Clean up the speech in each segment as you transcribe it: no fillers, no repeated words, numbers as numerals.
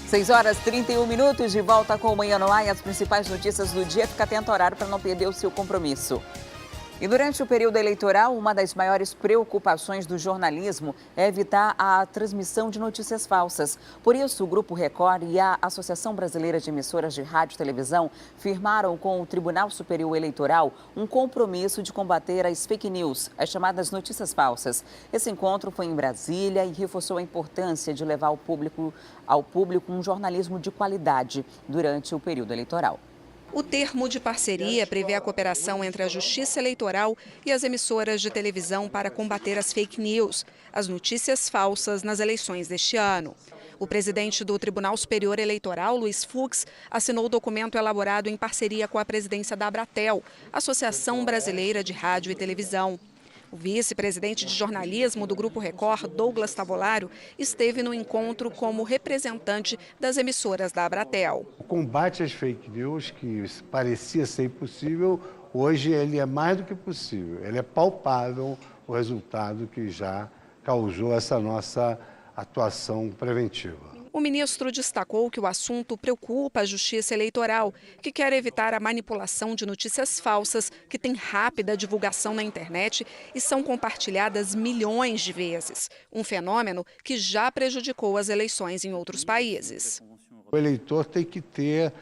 6h31, de volta com o Manhã no Ar e as principais notícias do dia. Fica atento ao horário para não perder o seu compromisso. E durante o período eleitoral, uma das maiores preocupações do jornalismo é evitar a transmissão de notícias falsas. Por isso, o Grupo Record e a Associação Brasileira de Emissoras de Rádio e Televisão firmaram com o Tribunal Superior Eleitoral um compromisso de combater as fake news, as chamadas notícias falsas. Esse encontro foi em Brasília e reforçou a importância de levar ao público um jornalismo de qualidade durante o período eleitoral. O termo de parceria prevê a cooperação entre a Justiça Eleitoral e as emissoras de televisão para combater as fake news, as notícias falsas nas eleições deste ano. O presidente do Tribunal Superior Eleitoral, Luiz Fux, assinou o documento elaborado em parceria com a presidência da Abratel, Associação Brasileira de Rádio e Televisão. O vice-presidente de jornalismo do Grupo Record, Douglas Tavolaro, esteve no encontro como representante das emissoras da Abratel. O combate às fake news, que parecia ser impossível, hoje ele é mais do que possível. Ele é palpável, o resultado que já causou essa nossa atuação preventiva. O ministro destacou que o assunto preocupa a Justiça Eleitoral, que quer evitar a manipulação de notícias falsas que têm rápida divulgação na internet e são compartilhadas milhões de vezes. Um fenômeno que já prejudicou as eleições em outros países. O eleitor tem que ter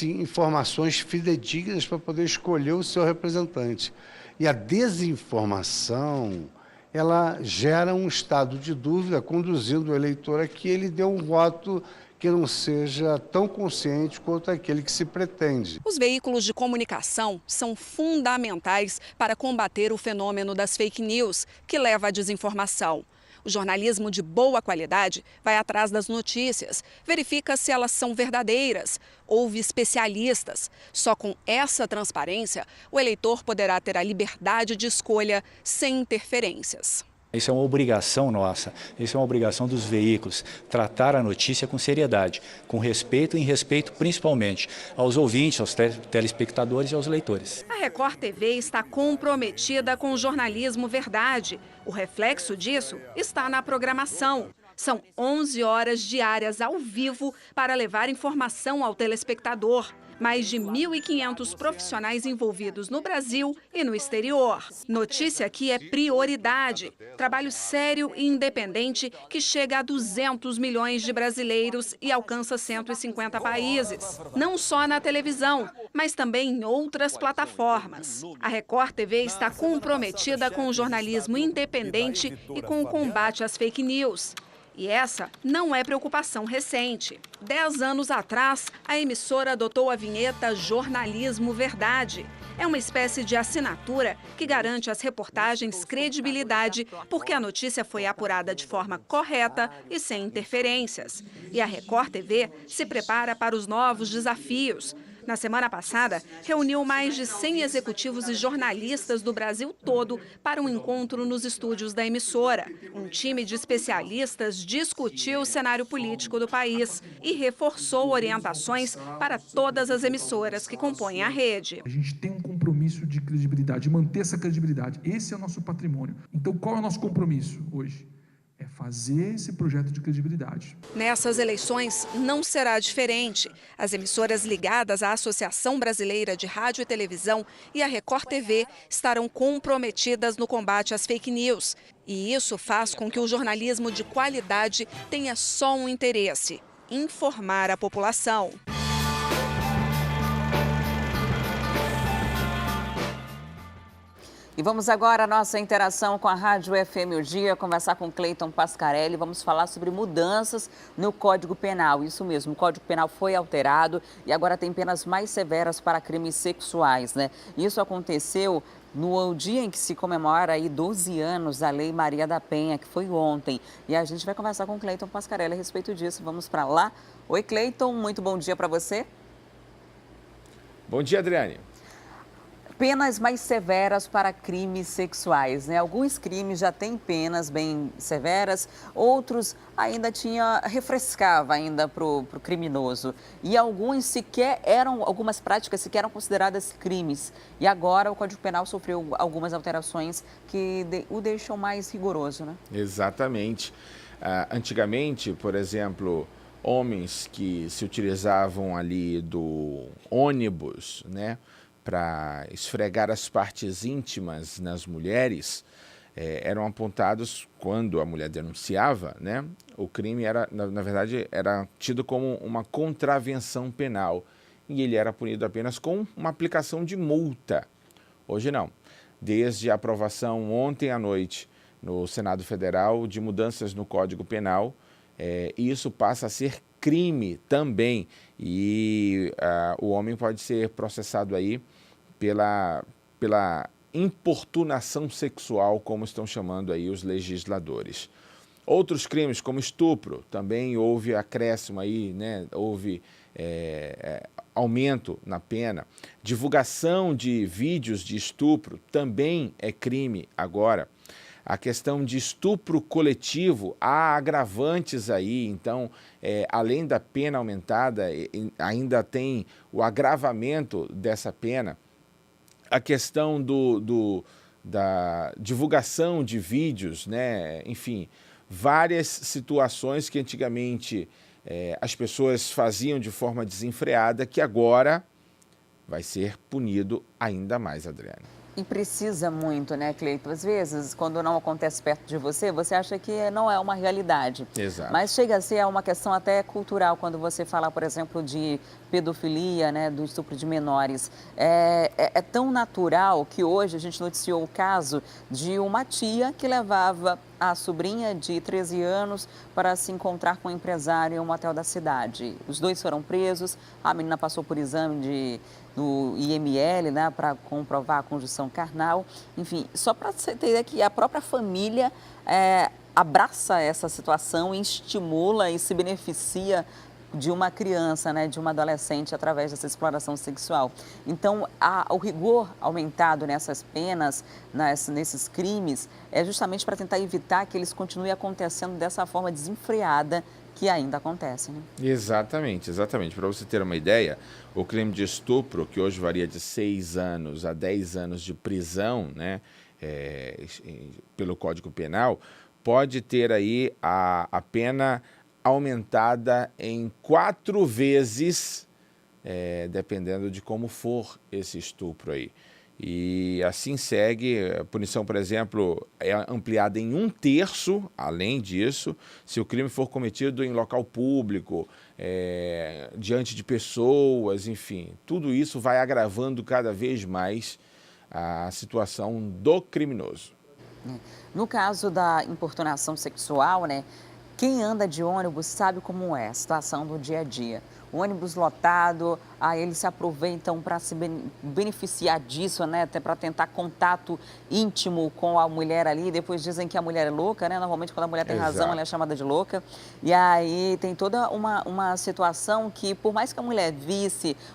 informações fidedignas para poder escolher o seu representante. E a desinformação, ela gera um estado de dúvida, conduzindo o eleitor a que ele dê um voto que não seja tão consciente quanto aquele que se pretende. Os veículos de comunicação são fundamentais para combater o fenômeno das fake news, que leva à desinformação. O jornalismo de boa qualidade vai atrás das notícias, verifica se elas são verdadeiras, ouve especialistas. Só com essa transparência, o eleitor poderá ter a liberdade de escolha sem interferências. Isso é uma obrigação nossa, isso é uma obrigação dos veículos, tratar a notícia com seriedade, com respeito e em respeito principalmente aos ouvintes, aos telespectadores e aos leitores. A Record TV está comprometida com o jornalismo verdade. O reflexo disso está na programação. São 11 horas diárias ao vivo para levar informação ao telespectador. Mais de 1.500 profissionais envolvidos no Brasil e no exterior. Notícia que é prioridade. Trabalho sério e independente que chega a 200 milhões de brasileiros e alcança 150 países. Não só na televisão, mas também em outras plataformas. A Record TV está comprometida com o jornalismo independente e com o combate às fake news. E essa não é preocupação recente. 10 anos atrás, a emissora adotou a vinheta Jornalismo Verdade. É uma espécie de assinatura que garante às reportagens credibilidade, porque a notícia foi apurada de forma correta e sem interferências. E a Record TV se prepara para os novos desafios. Na semana passada, reuniu mais de 100 executivos e jornalistas do Brasil todo para um encontro nos estúdios da emissora. Um time de especialistas discutiu o cenário político do país e reforçou orientações para todas as emissoras que compõem a rede. A gente tem um compromisso de credibilidade, manter essa credibilidade. Esse é o nosso patrimônio. Então, qual é o nosso compromisso hoje? É fazer esse projeto de credibilidade. Nessas eleições não será diferente. As emissoras ligadas à Associação Brasileira de Rádio e Televisão e a Record TV estarão comprometidas no combate às fake news. E isso faz com que o jornalismo de qualidade tenha só um interesse: informar a população. E vamos agora à nossa interação com a Rádio FM O Dia, conversar com Cleiton Pascarelli. Vamos falar sobre mudanças no Código Penal. Isso mesmo, o Código Penal foi alterado e agora tem penas mais severas para crimes sexuais, né? Isso aconteceu no dia em que se comemora aí 12 anos da Lei Maria da Penha, que foi ontem. E a gente vai conversar com Cleiton Pascarelli a respeito disso. Vamos para lá. Oi, Cleiton, muito bom dia para você. Bom dia, Adriane. Penas mais severas para crimes sexuais, né? Alguns crimes já têm penas bem severas, outros ainda refrescava ainda para o criminoso. E algumas práticas sequer eram consideradas crimes. E agora o Código Penal sofreu algumas alterações que o deixam mais rigoroso, né? Exatamente. Antigamente, por exemplo, homens que se utilizavam ali do ônibus, né, para esfregar as partes íntimas nas mulheres, eram apontados quando a mulher denunciava, né? O crime era, na verdade, era tido como uma contravenção penal e ele era punido apenas com uma aplicação de multa. Hoje não. Desde a aprovação ontem à noite no Senado Federal de mudanças no Código Penal, isso passa a ser crime também e o homem pode ser processado aí pela importunação sexual, como estão chamando aí os legisladores. Outros crimes, como estupro, também houve acréscimo aí, né? Houve aumento na pena. Divulgação de vídeos de estupro também é crime agora. A questão de estupro coletivo, há agravantes aí, então, além da pena aumentada, ainda tem o agravamento dessa pena. A questão da divulgação de vídeos, né? Enfim, várias situações que antigamente as pessoas faziam de forma desenfreada, que agora vai ser punido ainda mais, Adriane. E precisa muito, né, Cleito? Às vezes, quando não acontece perto de você, você acha que não é uma realidade. Exato. Mas chega a ser uma questão até cultural, quando você fala, por exemplo, de pedofilia, né, do estupro de menores. É tão natural que hoje a gente noticiou o caso de uma tia que levava a sobrinha de 13 anos para se encontrar com um empresário em um motel da cidade. Os dois foram presos, a menina passou por exame do IML, né, para comprovar a conjunção carnal. Enfim, só para você ter ideia que a própria família abraça essa situação, estimula e se beneficia de uma criança, né, de uma adolescente através dessa exploração sexual. Então, o rigor aumentado nessas penas, nesses crimes, é justamente para tentar evitar que eles continuem acontecendo dessa forma desenfreada que ainda acontece, né? Exatamente, exatamente. Para você ter uma ideia, o crime de estupro, que hoje varia de 6 anos a 10 anos de prisão, né, pelo Código Penal, pode ter aí a pena aumentada em 4 vezes, dependendo de como for esse estupro aí. E assim segue, a punição, por exemplo, é ampliada em 1/3, além disso, se o crime for cometido em local público, diante de pessoas, enfim, tudo isso vai agravando cada vez mais a situação do criminoso. No caso da importunação sexual, né? Quem anda de ônibus sabe como é a situação do dia a dia. O ônibus lotado, aí eles se aproveitam para se beneficiar disso, né? Até para tentar contato íntimo com a mulher ali. Depois dizem que a mulher é louca, né? Normalmente quando a mulher tem razão, ela é chamada de louca. E aí tem toda uma situação que, por mais que a mulher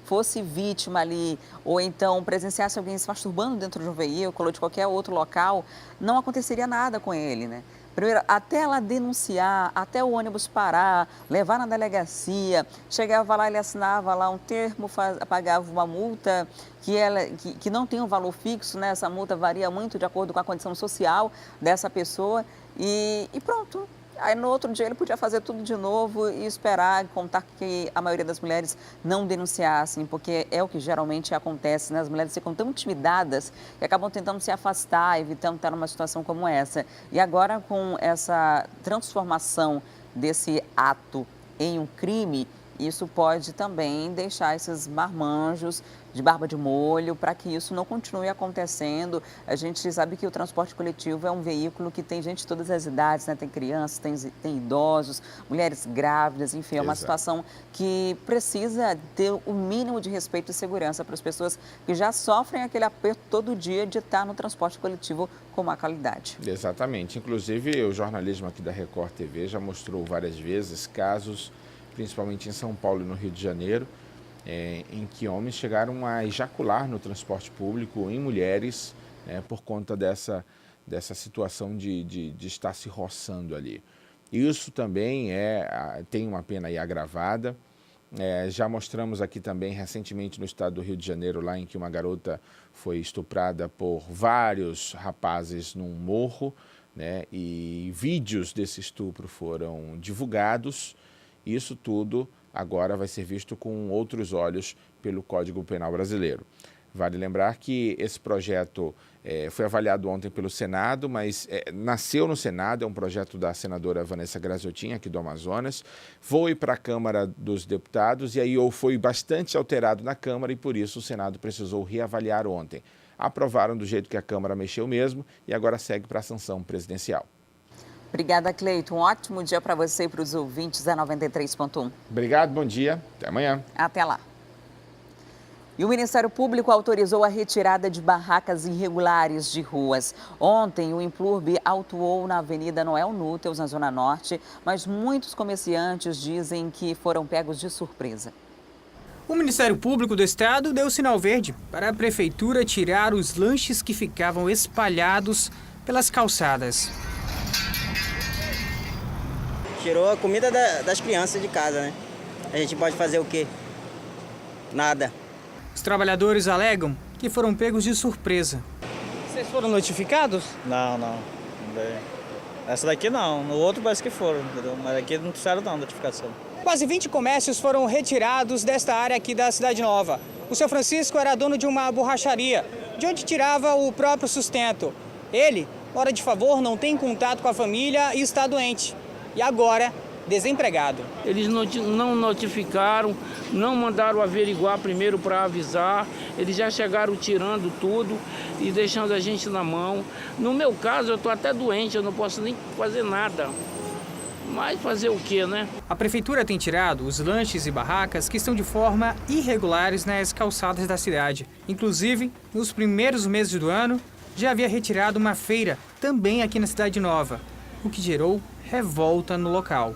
fosse vítima ali, ou então presenciasse alguém se masturbando dentro de um veículo ou de qualquer outro local, não aconteceria nada com ele, né? Primeiro, até ela denunciar, até o ônibus parar, levar na delegacia, chegava lá, ele assinava lá um termo, pagava uma multa que não tem um valor fixo, né? Essa multa varia muito de acordo com a condição social dessa pessoa e pronto. Aí no outro dia ele podia fazer tudo de novo e esperar, contar que a maioria das mulheres não denunciassem, porque é o que geralmente acontece, né? As mulheres ficam tão intimidadas que acabam tentando se afastar, evitando estar numa situação como essa. E agora com essa transformação desse ato em um crime, isso pode também deixar esses marmanjos de barba de molho para que isso não continue acontecendo. A gente sabe que o transporte coletivo é um veículo que tem gente de todas as idades, né? Tem crianças, tem idosos, mulheres grávidas, enfim, é uma situação que precisa ter o mínimo de respeito e segurança para as pessoas que já sofrem aquele aperto todo dia de estar no transporte coletivo com má qualidade. Exatamente. Inclusive, o jornalismo aqui da Record TV já mostrou várias vezes casos, principalmente em São Paulo e no Rio de Janeiro, em que homens chegaram a ejacular no transporte público em mulheres, por conta dessa situação de estar se roçando ali. Isso também tem uma pena aí agravada. Já mostramos aqui também recentemente no estado do Rio de Janeiro, lá em que uma garota foi estuprada por vários rapazes num morro, né? E vídeos desse estupro foram divulgados Isso tudo agora vai ser visto com outros olhos pelo Código Penal brasileiro. Vale lembrar que esse projeto foi avaliado ontem pelo Senado, mas nasceu no Senado, é um projeto da senadora Vanessa Graziotin, aqui do Amazonas, foi para a Câmara dos Deputados e aí foi bastante alterado na Câmara e por isso o Senado precisou reavaliar ontem. Aprovaram do jeito que a Câmara mexeu mesmo e agora segue para a sanção presidencial. Obrigada, Cleito. Um ótimo dia para você e para os ouvintes da 93.1. Obrigado, bom dia. Até amanhã. Até lá. E o Ministério Público autorizou a retirada de barracas irregulares de ruas. Ontem, o Implurbe autuou na Avenida Noel Núteus, na Zona Norte, mas muitos comerciantes dizem que foram pegos de surpresa. O Ministério Público do Estado deu sinal verde para a Prefeitura tirar os lanches que ficavam espalhados pelas calçadas. Tirou a comida das crianças de casa, né? A gente pode fazer o quê? Nada. Os trabalhadores alegam que foram pegos de surpresa. Vocês foram notificados? Não. Essa daqui não. No outro parece que foram, entendeu? Mas aqui não precisaram não, notificação. Quase 20 comércios foram retirados desta área aqui da Cidade Nova. O seu Francisco era dono de uma borracharia, de onde tirava o próprio sustento. Ele, hora de favor, não tem contato com a família e está doente. E agora, desempregado. Eles não notificaram, não mandaram averiguar primeiro para avisar, eles já chegaram tirando tudo e deixando a gente na mão. No meu caso, eu estou até doente, eu não posso nem fazer nada. Mas fazer o quê, né? A Prefeitura tem tirado os lanches e barracas que estão de forma irregulares nas calçadas da cidade. Inclusive, nos primeiros meses do ano, já havia retirado uma feira, também aqui na Cidade Nova, o que gerou revolta no local.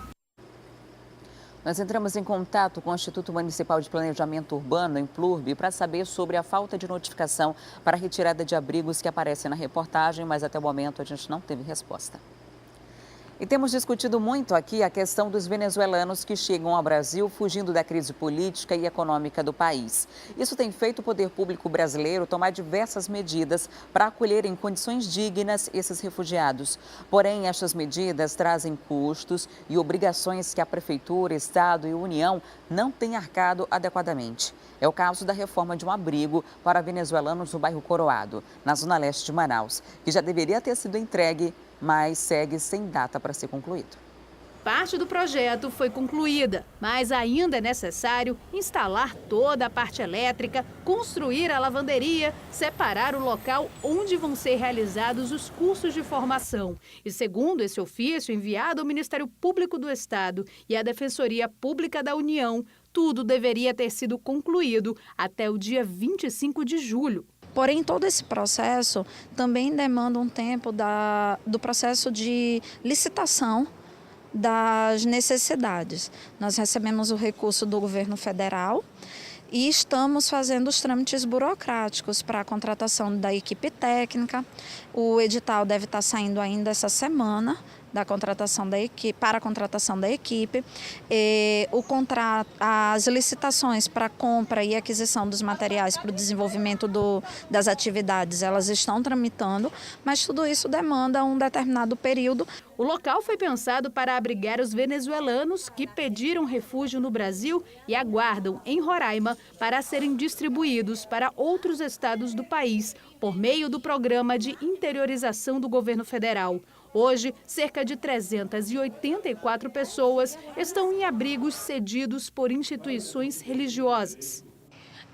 Nós entramos em contato com o Instituto Municipal de Planejamento Urbano, Implurbe, para saber sobre a falta de notificação para a retirada de abrigos que aparece na reportagem, mas até o momento a gente não teve resposta. E temos discutido muito aqui a questão dos venezuelanos que chegam ao Brasil fugindo da crise política e econômica do país. Isso tem feito o poder público brasileiro tomar diversas medidas para acolher em condições dignas esses refugiados. Porém, estas medidas trazem custos e obrigações que a Prefeitura, Estado e União não têm arcado adequadamente. É o caso da reforma de um abrigo para venezuelanos no bairro Coroado, na zona leste de Manaus, que já deveria ter sido entregue, mas segue sem data para ser concluído. Parte do projeto foi concluída, mas ainda é necessário instalar toda a parte elétrica, construir a lavanderia, separar o local onde vão ser realizados os cursos de formação. E segundo esse ofício enviado ao Ministério Público do Estado e à Defensoria Pública da União, tudo deveria ter sido concluído até o dia 25 de julho. Porém, todo esse processo também demanda um tempo do processo de licitação das necessidades. Nós recebemos o recurso do governo federal e estamos fazendo os trâmites burocráticos para a contratação da equipe técnica. O edital deve estar saindo ainda essa semana da contratação da equipe, para a contratação da equipe, as licitações para compra e aquisição dos materiais para o desenvolvimento das atividades, elas estão tramitando, mas tudo isso demanda um determinado período. O local foi pensado para abrigar os venezuelanos que pediram refúgio no Brasil e aguardam em Roraima para serem distribuídos para outros estados do país por meio do programa de interiorização do governo federal. Hoje, cerca de 384 pessoas estão em abrigos cedidos por instituições religiosas.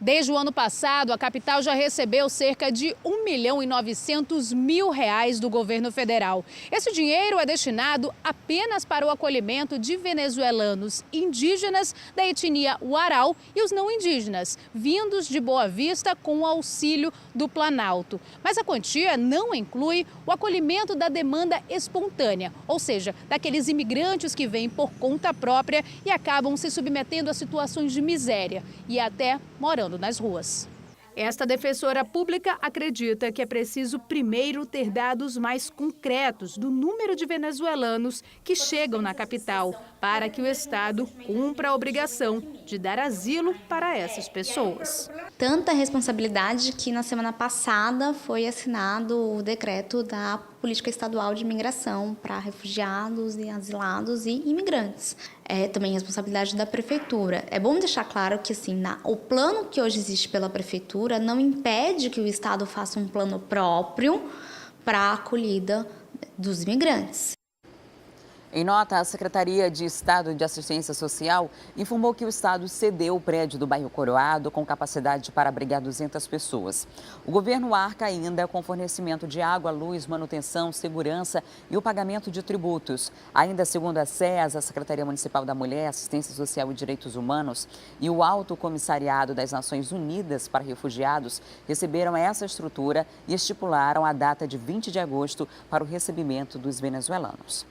Desde o ano passado, a capital já recebeu cerca de R$1.900.000 do governo federal. Esse dinheiro é destinado apenas para o acolhimento de venezuelanos indígenas da etnia Huaral e os não indígenas, vindos de Boa Vista com o auxílio do Planalto. Mas a quantia não inclui o acolhimento da demanda espontânea, ou seja, daqueles imigrantes que vêm por conta própria e acabam se submetendo a situações de miséria e até morando nas ruas. Esta defensora pública acredita que é preciso primeiro ter dados mais concretos do número de venezuelanos que chegam na capital, para que o Estado cumpra a obrigação de dar asilo para essas pessoas. Tanta responsabilidade que na semana passada foi assinado o decreto da política estadual de imigração para refugiados e asilados e imigrantes. É também responsabilidade da prefeitura. É bom deixar claro que assim, o plano que hoje existe pela prefeitura não impede que o Estado faça um plano próprio para a acolhida dos imigrantes. Em nota, a Secretaria de Estado de Assistência Social informou que o Estado cedeu o prédio do bairro Coroado com capacidade para abrigar 200 pessoas. O governo arca ainda com fornecimento de água, luz, manutenção, segurança e o pagamento de tributos. Ainda segundo a SEAS, a Secretaria Municipal da Mulher, Assistência Social e Direitos Humanos e o Alto Comissariado das Nações Unidas para Refugiados receberam essa estrutura e estipularam a data de 20 de agosto para o recebimento dos venezuelanos.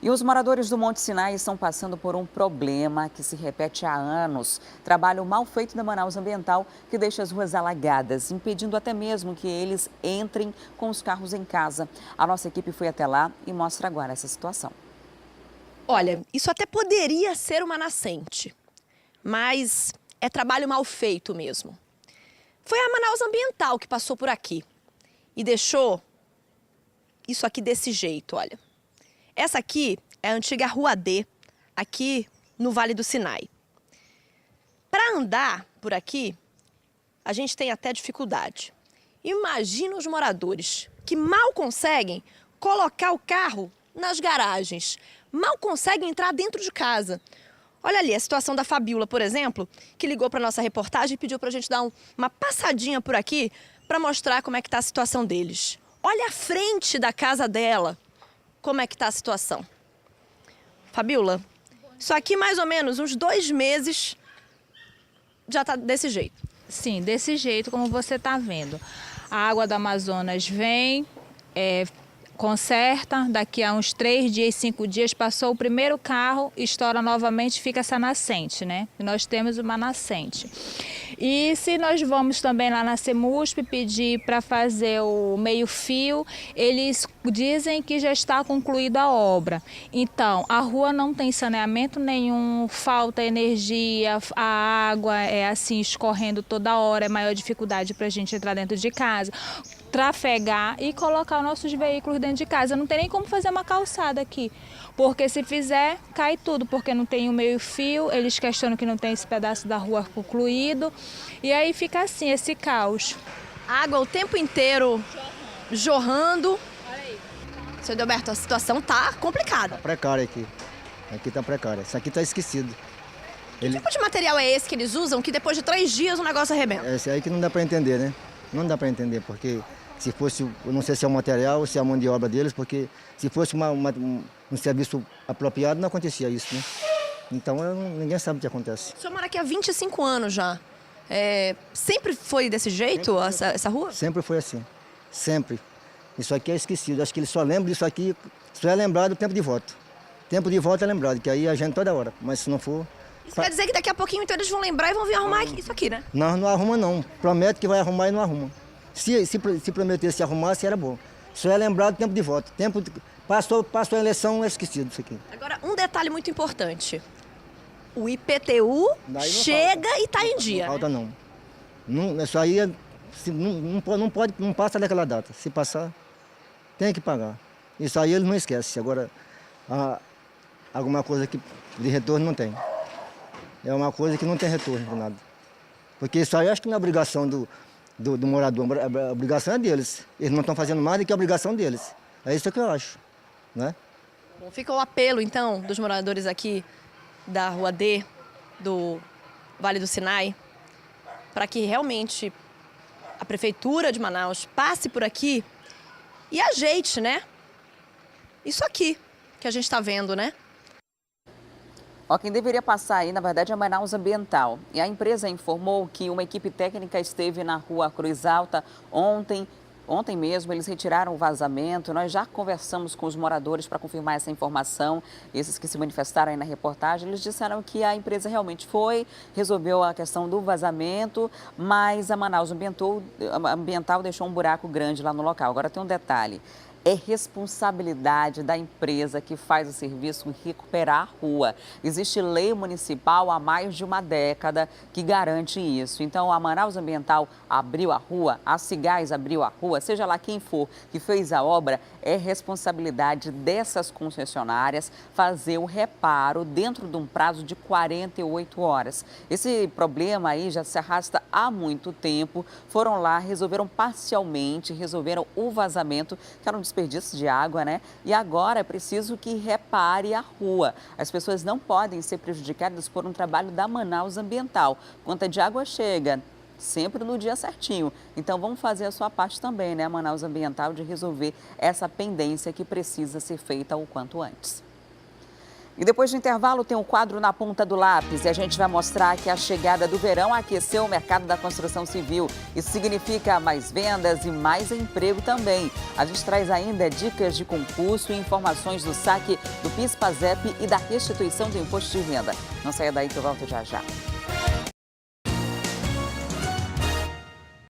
E os moradores do Monte Sinai estão passando por um problema que se repete há anos. Trabalho mal feito da Manaus Ambiental que deixa as ruas alagadas, impedindo até mesmo que eles entrem com os carros em casa. A nossa equipe foi até lá e mostra agora essa situação. Olha, isso até poderia ser uma nascente, mas é trabalho mal feito mesmo. Foi a Manaus Ambiental que passou por aqui e deixou isso aqui desse jeito, olha. Essa aqui é a antiga Rua D, aqui no Vale do Sinai. Para andar por aqui, a gente tem até dificuldade. Imagina os moradores que mal conseguem colocar o carro nas garagens, mal conseguem entrar dentro de casa. Olha ali a situação da Fabiola, por exemplo, que ligou para a nossa reportagem e pediu para a gente dar uma passadinha por aqui para mostrar como é que está a situação deles. Olha a frente da casa dela. Como é que está a situação? Fabiola, isso aqui mais ou menos uns 2 meses já está desse jeito. Sim, desse jeito como você está vendo. A água do Amazonas vem, conserta, daqui a uns 3 dias, 5 dias, passou o primeiro carro, estoura novamente, fica essa nascente, né? E nós temos uma nascente. E se nós vamos também lá na CEMUSP pedir para fazer o meio-fio, eles dizem que já está concluída a obra. Então, a rua não tem saneamento nenhum, falta energia, a água é assim escorrendo toda hora, é maior dificuldade para a gente entrar dentro de casa, trafegar e colocar os nossos veículos dentro de casa. Não tem nem como fazer uma calçada aqui, porque se fizer, cai tudo, porque não tem o meio-fio, eles questionam que não tem esse pedaço da rua concluído, e aí fica assim, esse caos. Água o tempo inteiro jorrando. Seu Delberto, a situação tá complicada. Tá precária aqui. Aqui tá precária. Isso aqui tá esquecido. Que tipo de material é esse que eles usam que depois de 3 dias o negócio arrebenta? Esse aí que não dá para entender, né? Não dá para entender, porque se fosse, eu não sei se é o material ou se é a mão de obra deles, porque se fosse um serviço apropriado não acontecia isso, né? Então ninguém sabe o que acontece. O senhor mora aqui há 25 anos já. Sempre foi desse jeito essa rua? Sempre foi assim, sempre. Isso aqui é esquecido, acho que eles só lembram disso aqui, só é lembrado o tempo de voto. Tempo de voto é lembrado, que aí a gente toda hora, mas se não for... Isso quer dizer que daqui a pouquinho então eles vão lembrar e vão vir arrumar isso aqui, né? Não arruma não, promete que vai arrumar e não arruma. Se prometesse arrumasse, era bom. Só é lembrado o tempo de voto. Passou a eleição, é esquecido isso aqui. Agora, um detalhe muito importante. O IPTU chega falta. E está em dia. Não falta não. Isso aí não passa daquela data. Se passar, tem que pagar. Isso aí eles não esquecem. Agora, alguma coisa que de retorno não tem. É uma coisa que não tem retorno de nada. Porque isso aí eu acho que não é obrigação do morador, a obrigação é deles. Eles não estão fazendo mais do que a obrigação deles. É isso que eu acho, né? Bom, fica o apelo, então, dos moradores aqui da Rua D, do Vale do Sinai, para que realmente a Prefeitura de Manaus passe por aqui e ajeite, né? Isso aqui que a gente está vendo, né? Quem deveria passar aí, na verdade, é a Manaus Ambiental. E a empresa informou que uma equipe técnica esteve na Rua Cruz Alta ontem mesmo, eles retiraram o vazamento. Nós já conversamos com os moradores para confirmar essa informação. Esses que se manifestaram aí na reportagem, eles disseram que a empresa realmente resolveu a questão do vazamento, mas a Manaus Ambiental deixou um buraco grande lá no local. Agora tem um detalhe. é responsabilidade da empresa que faz o serviço recuperar a rua. Existe lei municipal há mais de uma década que garante isso. Então, a Manaus Ambiental abriu a rua, a Cigás abriu a rua, seja lá quem for que fez a obra, é responsabilidade dessas concessionárias fazer o reparo dentro de um prazo de 48 horas. Esse problema aí já se arrasta há muito tempo. Foram lá, resolveram parcialmente, resolveram o vazamento, que era um desperdício de água, né? E agora é preciso que repare a rua. As pessoas não podem ser prejudicadas por um trabalho da Manaus Ambiental. Conta de água chega sempre no dia certinho. Então vamos fazer a sua parte também, né, Manaus Ambiental, de resolver essa pendência que precisa ser feita o quanto antes. E depois do intervalo tem um quadro na ponta do lápis e a gente vai mostrar que a chegada do verão aqueceu o mercado da construção civil. Isso significa mais vendas e mais emprego também. A gente traz ainda dicas de concurso e informações do saque do PIS/PASEP e da restituição do imposto de renda. Não saia daí que eu volto já já.